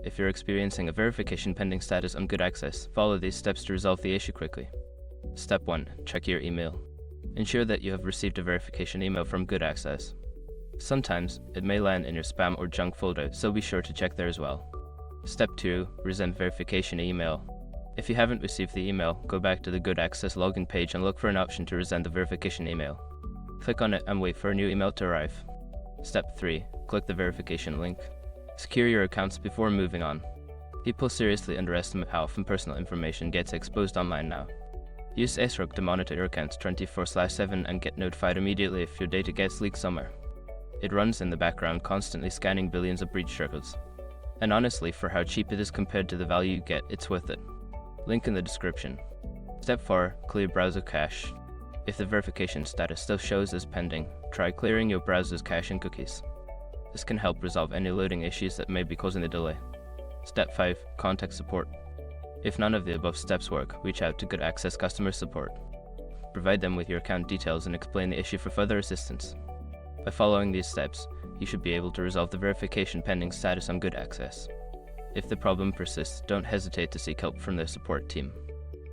If you're experiencing a verification pending status on GoodAccess, follow these steps to resolve the issue quickly. Step 1. Check your email. Ensure that you have received a verification email from GoodAccess. Sometimes, it may land in your spam or junk folder, so be sure to check there as well. Step 2. Resend verification email. If you haven't received the email, go back to the GoodAccess login page and look for an option to resend the verification email. Click on it and wait for a new email to arrive. Step 3. Click the verification link. Secure your accounts before moving on. People seriously underestimate how often personal information gets exposed online now. Use SROC to monitor your accounts 24/7 and get notified immediately if your data gets leaked somewhere. It runs in the background, constantly scanning billions of breach records. And honestly, for how cheap it is compared to the value you get, it's worth it. Link in the description. Step 4. Clear browser cache. If the verification status still shows as pending, try clearing your browser's cache and cookies. This can help resolve any loading issues that may be causing the delay. Step 5. Contact support. If none of the above steps work, reach out to GoodAccess customer support. Provide them with your account details and explain the issue for further assistance. By following these steps, you should be able to resolve the verification pending status on GoodAccess. If the problem persists, don't hesitate to seek help from their support team.